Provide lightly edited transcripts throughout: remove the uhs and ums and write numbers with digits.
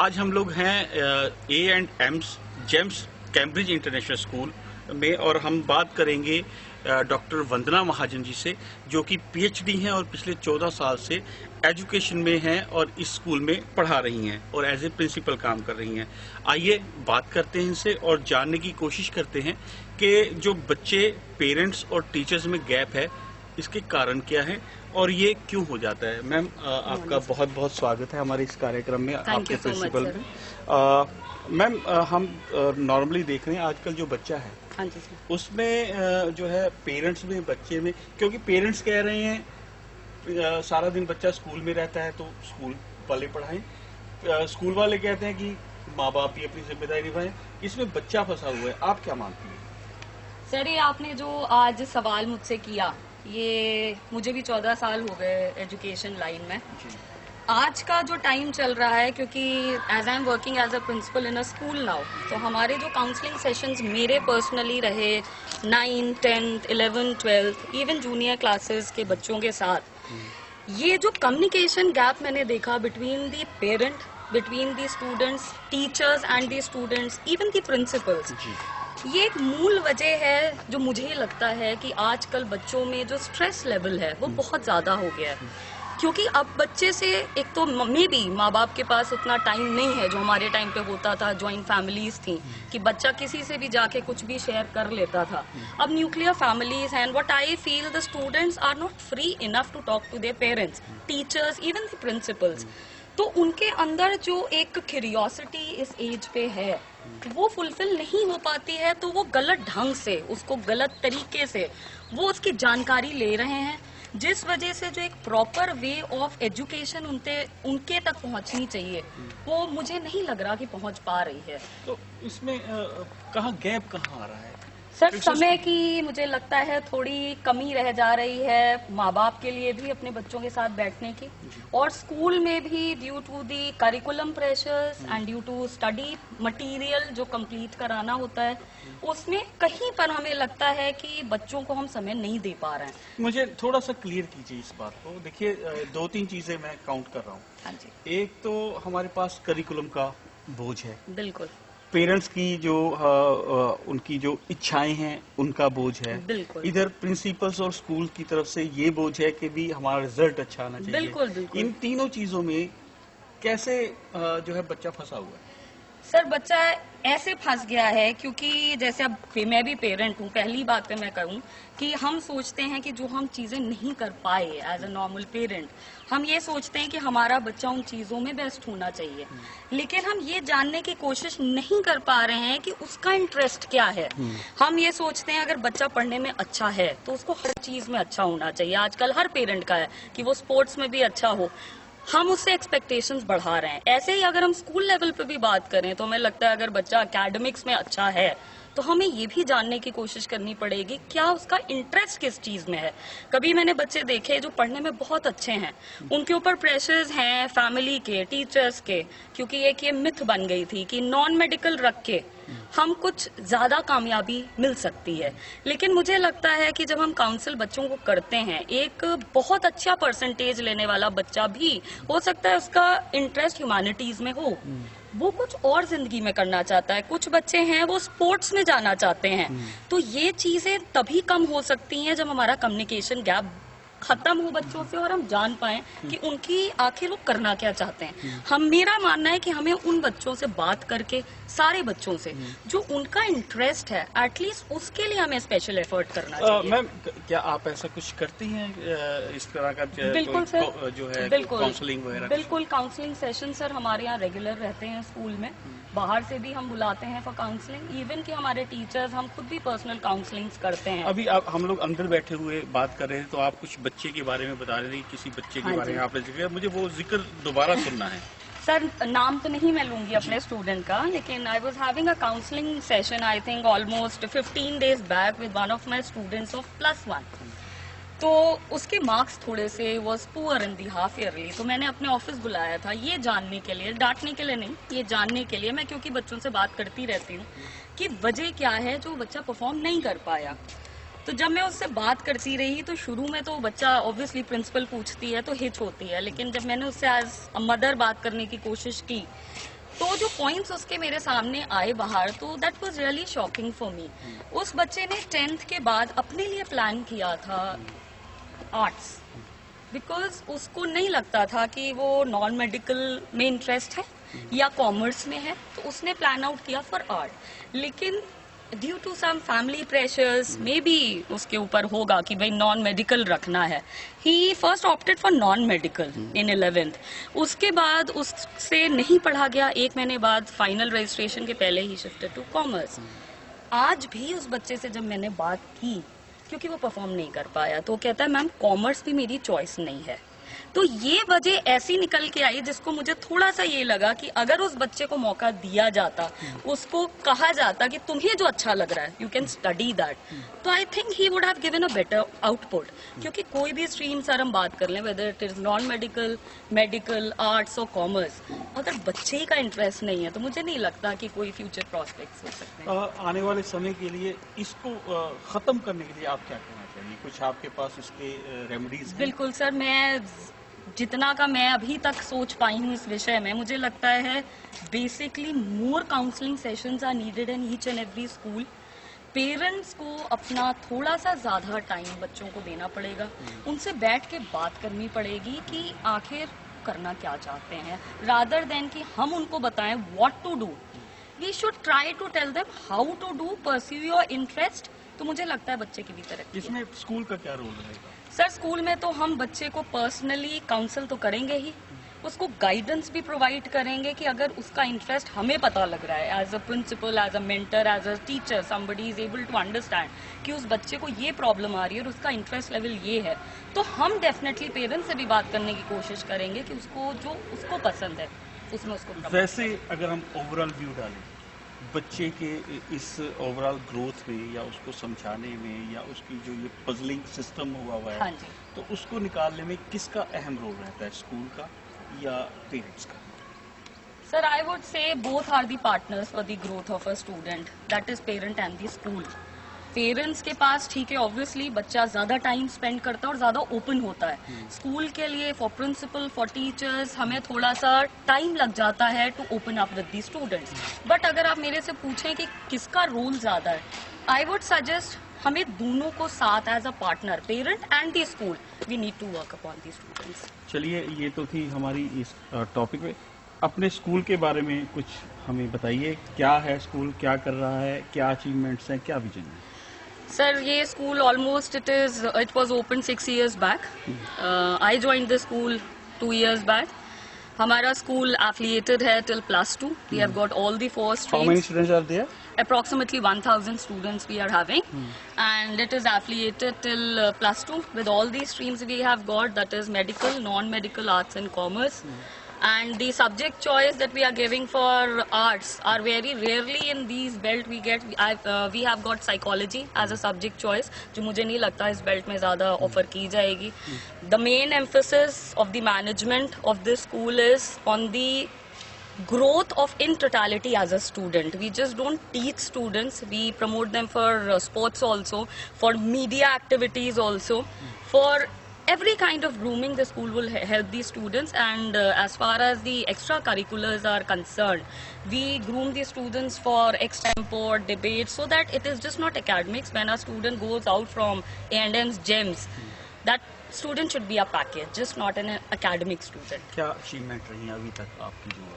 आज हम लोग हैं A&M's James Cambridge international school में और हम बात करेंगे डॉक्टर वंदना महाजन जी से, जो कि PhD हैं और पिछले 14 साल से एजुकेशन में हैं और इस स्कूल में पढ़ा रही हैं और एज ए प्रिंसिपल काम कर रही हैं। आइए बात करते हैं इनसे और जानने की कोशिश करते हैं कि जो बच्चे, पेरेंट्स और टीचर्स में गैप है, इसके कारण क्या है और ये क्यों हो जाता है। मैम, आपका बहुत बहुत स्वागत है हमारे इस कार्यक्रम में, आपके प्रिंसिपल में। मैम, हम नॉर्मली देख रहे हैं आजकल जो बच्चा है, हाँ जी सर, उसमें जो है पेरेंट्स में, बच्चे में, क्योंकि पेरेंट्स कह रहे हैं सारा दिन बच्चा स्कूल में रहता है तो स्कूल वाले पढ़ाएं, स्कूल वाले कहते हैं कि माँ बाप भी अपनी जिम्मेदारी निभाएं, इसमें बच्चा फंसा हुआ है। आप क्या मानती हैं? सर ये आपने जो आज सवाल मुझसे किया, ये मुझे भी 14 साल हो गए एजुकेशन लाइन में। आज का जो टाइम चल रहा है, क्योंकि as I am working as a principal in a school now, तो हमारे जो काउंसलिंग सेशंस मेरे पर्सनली रहे 9, 10, 11, 12, इवन जूनियर क्लासेस के बच्चों के साथ, ये जो कम्युनिकेशन गैप मैंने देखा between the parent, between the students, teachers and the students, even the principles, ये एक मूल वजह है जो मुझे लगता है कि आजकल बच्चों में जो स्ट्रेस लेवल है वो बहुत ज्यादा हो गया है। क्योंकि अब बच्चे से एक तो मे भी माँ बाप के पास उतना टाइम नहीं है जो हमारे टाइम पे होता था, जॉइंट फैमिलीज थी कि बच्चा किसी से भी जाके कुछ भी शेयर कर लेता था। अब न्यूक्लियर फैमिलीज हैं, what I feel the students are not free enough to talk to their parents, teachers, even the principals. तो उनके अंदर जो एक क्यूरियोसिटी इस एज पे है वो फुलफिल नहीं हो पाती है, तो वो गलत ढंग से, उसको गलत तरीके से वो उसकी जानकारी ले रहे हैं, जिस वजह से जो एक प्रॉपर वे ऑफ एजुकेशन उनके तक पहुंचनी चाहिए वो मुझे नहीं लग रहा कि पहुंच पा रही है। तो इसमें कहाँ गैप कहाँ आ रहा है? सर समय की मुझे लगता है थोड़ी कमी रह जा रही है माँ बाप के लिए भी अपने बच्चों के साथ बैठने की, और स्कूल में भी due to the curriculum pressures and due to study material जो कंप्लीट कराना होता है, उसमें कहीं पर हमें लगता है कि बच्चों को हम समय नहीं दे पा रहे हैं। मुझे थोड़ा सा क्लियर कीजिए इस बात को। देखिए, 2-3 चीजें मैं काउंट कर रहा हूँ। हाँ जी, एक तो हमारे पास करिकुलम का बोझ है, बिल्कुल, पेरेंट्स की जो उनकी जो इच्छाएं हैं उनका बोझ है, बिल्कुल, इधर प्रिंसिपल्स और स्कूल की तरफ से ये बोझ है कि भी हमारा रिजल्ट अच्छा आना चाहिए। बिल्कुल, बिल्कुल। इन तीनों चीजों में कैसे जो है बच्चा फंसा हुआ है? सर बच्चा ऐसे फंस गया है क्योंकि जैसे अब मैं भी पेरेंट हूँ, पहली बात पे मैं कहूँ कि हम सोचते हैं कि जो हम चीजें नहीं कर पाए एज अ नॉर्मल पेरेंट, हम ये सोचते हैं कि हमारा बच्चा उन चीजों में बेस्ट होना चाहिए, लेकिन हम ये जानने की कोशिश नहीं कर पा रहे हैं कि उसका इंटरेस्ट क्या है। हम ये सोचते हैं अगर बच्चा पढ़ने में अच्छा है तो उसको हर चीज में अच्छा होना चाहिए, आजकल हर पेरेंट का है कि वो स्पोर्ट्स में भी अच्छा हो, हम उससे एक्सपेक्टेशंस बढ़ा रहे हैं। ऐसे ही अगर हम स्कूल लेवल पे भी बात करें तो हमें लगता है अगर बच्चा एकेडमिक्स में अच्छा है तो हमें ये भी जानने की कोशिश करनी पड़ेगी क्या उसका इंटरेस्ट किस चीज में है। कभी मैंने बच्चे देखे जो पढ़ने में बहुत अच्छे हैं, उनके ऊपर प्रेशर्स हैं फैमिली के, टीचर्स के, क्योंकि एक ये मिथ बन गई थी कि नॉन मेडिकल रख के हम कुछ ज्यादा कामयाबी मिल सकती है। लेकिन मुझे लगता है कि जब हम काउंसिल बच्चों को करते हैं, एक बहुत अच्छा परसेंटेज लेने वाला बच्चा भी हो सकता है उसका इंटरेस्ट ह्यूमैनिटीज में हो, वो कुछ और जिंदगी में करना चाहता है, कुछ बच्चे हैं वो स्पोर्ट्स में जाना चाहते हैं। तो ये चीजें तभी कम हो सकती हैं जब हमारा कम्युनिकेशन गैप खत्म हो बच्चों से और हम जान पाएं कि उनकी आखिर वो करना क्या चाहते हैं। मेरा मानना है कि हमें उन बच्चों से बात करके, सारे बच्चों से जो उनका इंटरेस्ट है एटलीस्ट उसके लिए हमें स्पेशल एफर्ट करना चाहिए। मैम, क्या आप ऐसा कुछ करती हैं इस तरह का? बिल्कुल सर, जो है बिल्कुल काउंसलिंग वगैरह? बिल्कुल, काउंसलिंग सेशन सर हमारे यहाँ रेगुलर रहते हैं स्कूल में, बाहर से भी हम बुलाते हैं फॉर काउंसलिंग, इवन कि हमारे टीचर्स, हम खुद भी पर्सनल काउंसलिंग करते हैं। अभी हम लोग अंदर बैठे हुए बात कर रहे हैं तो आप कुछ बच्चे के बारे में बता रहे थे, किसी बच्चे के बारे में आपने जिक्र, मुझे वो जिक्र दोबारा सुनना है। सर नाम तो नहीं मैं लूंगी अपने स्टूडेंट का, लेकिन I was having a counselling session I think almost 15 days back with one of my students of +1। तो उसके मार्क्स थोड़े से was poor in the half yearly, तो मैंने अपने ऑफिस बुलाया था ये जानने के लिए, डांटने के लिए नहीं, ये जानने के लिए, मैं क्योंकि बच्चों से बात करती रहती हूँ कि वजह क्या है जो बच्चा परफॉर्म नहीं कर पाया। तो जब मैं उससे बात करती रही तो शुरू में तो बच्चा ऑब्वियसली प्रिंसिपल पूछती है तो हिच होती है, लेकिन जब मैंने उससे एज अ मदर बात करने की कोशिश की तो जो पॉइंट्स उसके मेरे सामने आए बाहर, तो that was really shocking for me. उस बच्चे ने 10th के बाद अपने लिए प्लान किया था आर्ट्स, बिकॉज उसको नहीं लगता था कि वो नॉन मेडिकल में इंटरेस्ट है या कॉमर्स में है, तो उसने प्लान आउट किया फॉर आर्ट। लेकिन due to some family pressures, may be उसके ऊपर होगा कि भाई नॉन मेडिकल रखना है, he first opted for non medical in 11th। उसके बाद उससे नहीं पढ़ा गया, 1 महीने बाद फाइनल रजिस्ट्रेशन के पहले ही शिफ्टेड टू कॉमर्स। आज भी उस बच्चे से जब मैंने बात की, क्योंकि वो परफॉर्म नहीं कर पाया, तो कहता है मैम कॉमर्स भी मेरी चॉइस नहीं है। तो ये वजह ऐसी निकल के आई जिसको मुझे थोड़ा सा ये लगा कि अगर उस बच्चे को मौका दिया जाता, उसको कहा जाता कि तुम्हें जो अच्छा लग रहा है यू कैन स्टडी दैट, तो I think he would have given a better output. क्योंकि कोई भी स्ट्रीम सर हम बात कर लें, whether it is non medical, medical, arts और कॉमर्स, अगर बच्चे ही का इंटरेस्ट नहीं है तो मुझे नहीं लगता कि कोई फ्यूचर प्रोस्पेक्ट्स हो सकते हैं। आने वाले समय के लिए इसको खत्म करने के लिए आप क्या कहना चाहिए? कुछ आपके पास इसके रेमेडीज? बिल्कुल सर, मैं जितना का मैं अभी तक सोच पाई हूँ इस विषय में, मुझे लगता है basically more counselling sessions are needed in each and every school. Parents को अपना थोड़ा सा ज्यादा टाइम बच्चों को देना पड़ेगा, उनसे बैठ के बात करनी पड़ेगी कि आखिर करना क्या चाहते हैं, रादर देन कि हम उनको बताएं what to do. We should try to tell them how to do, pursue your interest. तो मुझे लगता है बच्चे की भी तरक्की। इसमें स्कूल का क्या रोल रहेगा? सर स्कूल में तो हम बच्चे को पर्सनली काउंसल तो करेंगे ही, उसको गाइडेंस भी प्रोवाइड करेंगे कि अगर उसका इंटरेस्ट हमें पता लग रहा है as a principal, as a mentor, as a teacher, somebody is able to understand कि उस बच्चे को ये प्रॉब्लम आ रही है और उसका इंटरेस्ट लेवल ये है, तो हम डेफिनेटली पेरेंट्स से भी बात करने की कोशिश करेंगे कि उसको जो उसको पसंद है उसमें उसको। वैसे अगर हम ओवरऑल व्यू डालें बच्चे के इस ओवरऑल ग्रोथ में या उसको समझाने में या उसकी जो ये पजलिंग सिस्टम हुआ है, हाँ जी, तो उसको निकालने में किसका अहम रोल रहता है, स्कूल का या पेरेंट्स का? Sir I would say both are the partners for the growth of a student, that is parent and the school. Parents के पास ठीक है, ऑब्वियसली बच्चा ज्यादा टाइम स्पेंड करता है और ज्यादा ओपन होता है। स्कूल के लिए फॉर प्रिंसिपल, फॉर टीचर्स, हमें थोड़ा सा टाइम लग जाता है to open up with the students. But अगर आप मेरे से पूछें कि किसका रोल ज्यादा है, आई वुड सजेस्ट हमें दोनों को साथ as a partner, parent and the school, we need to work upon the students. चलिए, ये तो थी हमारी इस टॉपिक में। अपने स्कूल के बारे में कुछ हमें बताइए, क्या है स्कूल, क्या कर रहा है, क्या अचीवमेंट्स हैं, क्या विजन है? सर ये school almost it was open 6 years back. I joined the school 2 years back. हमारा स्कूल एफिलिएटेड है till +2। We have got all the 4 How many streams। students are there? Approximately 1000 students we are having, and it is affiliated till +2 with all these streams we have got, that is medical, non-medical, arts and commerce. And the subject choice that we are giving for arts are very rarely in these belt we get. We have got psychology as a subject choice, जो मुझे नहीं लगता इस belt में ज़्यादा offer की जाएगी. The main emphasis of the management of this school is on the growth of in totality as a student. We just don't teach students, we promote them for sports also, for media activities also, for every kind of grooming. The school will help these students, and as far as the extracurriculars are concerned, we groom the students for extempore, debate, so that it is just not academics. When a student goes out from A&M's GEMS, that student should be a package, just not an academic student. क्या achievement रही है अभी तक आपकी जो?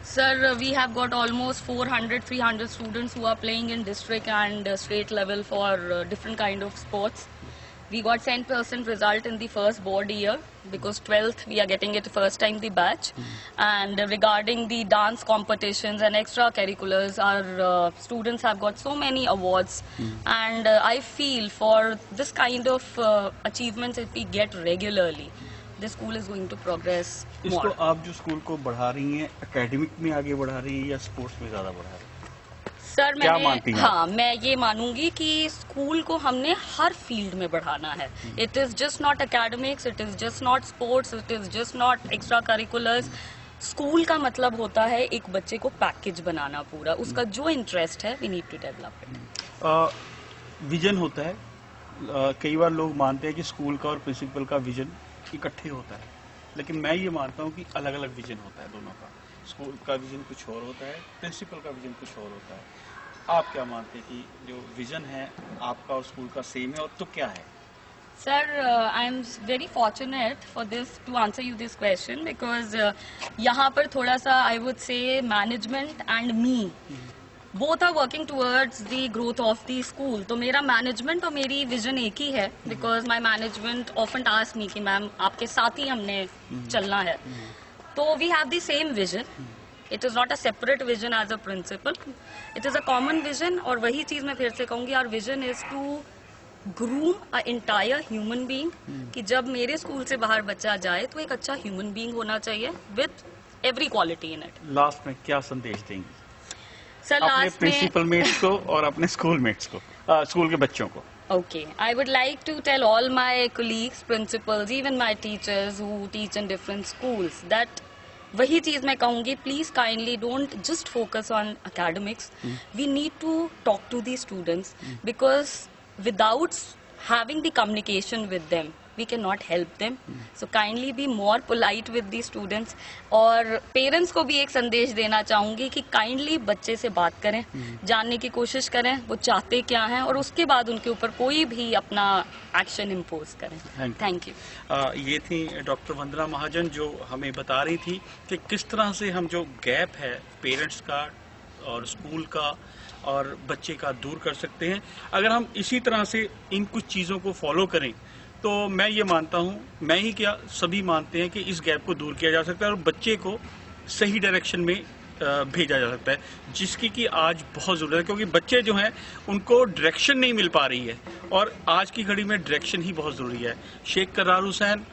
Sir, we have got almost 400-300 students who are playing in district and state level for different kind of sports. We got 10% result in the first board year, because 12th we are getting it first time the batch. And regarding the dance competitions and extracurriculars, our students have got so many awards. And I feel for this kind of achievements, if we get regularly, the school is going to progress इसको more. आप जो school को बढ़ा रही हैं, academic में आगे बढ़ा रही हैं या स्पोर्ट्स में ज्यादा बढ़ा रही हैं? सर क्या मानती हैं? हाँ, मैं ये मानूंगी कि स्कूल को हमने हर फील्ड में बढ़ाना है. It is just not academics, it is just not sports, it is just not extra curriculars. School का मतलब होता है एक बच्चे को पैकेज बनाना पूरा, उसका जो इंटरेस्ट है we need to develop it. Vision होता है, कई बार लोग मानते हैं कि स्कूल का और प्रिंसिपल का विजन इकट्ठे होता है, लेकिन मैं ये मानता हूँ कि अलग अलग विजन होता है दोनों का. स्कूल का विजन कुछ और होता है, प्रिंसिपल का विजन कुछ और होता है। आप क्या मानते हैं कि जो विजन है आपका और स्कूल का सेम है, और तो क्या है? Sir, I am very fortunate for this to answer you this question because यहाँ पर थोड़ा सा I would say management and me both are working towards the growth of the school. तो मेरा management और मेरी vision एक ही है because my management often ask me कि मैम आपके साथ ही हमने चलना है। तो we have the same vision. It is not a separate vision as a principal. It is a common vision और वही चीज मैं फिर से कहूँगी, our vision is to groom a entire human being कि जब मेरे स्कूल से बाहर बच्चा जाए तो एक अच्छा ह्यूमन बीइंग होना चाहिए with every quality in it. Last में क्या संदेश देंगे सर अपने लास्ट में प्रिंसिपल मेट्स को और अपने स्कूल मेट्स को, स्कूल के बच्चों को? Okay, I would like to tell all my colleagues, principals, even my teachers who teach in different schools that वही चीज मैं कहूंगी, please kindly don't just focus on academics. We need to talk to the students because without having the communication with them, we cannot help them. So kindly be more polite with the students. और parents को भी एक संदेश देना चाहूंगी कि kindly बच्चे से बात करें, जानने की कोशिश करें वो चाहते क्या हैं, और उसके बाद उनके ऊपर कोई भी अपना एक्शन इम्पोज करें। Thank you. ये थी डॉक्टर वंदना महाजन जो हमें बता रही थी कि किस तरह से हम जो गैप है पेरेंट्स का और स्कूल का और बच्चे का दूर कर सकते हैं। अगर हम इसी तरह से इन कुछ चीज़ों को फॉलो करें तो मैं ये मानता हूँ, मैं ही क्या सभी मानते हैं कि इस गैप को दूर किया जा सकता है और बच्चे को सही डायरेक्शन में भेजा जा सकता है, जिसकी कि आज बहुत ज़रूरत है, क्योंकि बच्चे जो हैं उनको डायरेक्शन नहीं मिल पा रही है और आज की घड़ी में डायरेक्शन ही बहुत ज़रूरी है। शेख करार हुसैन।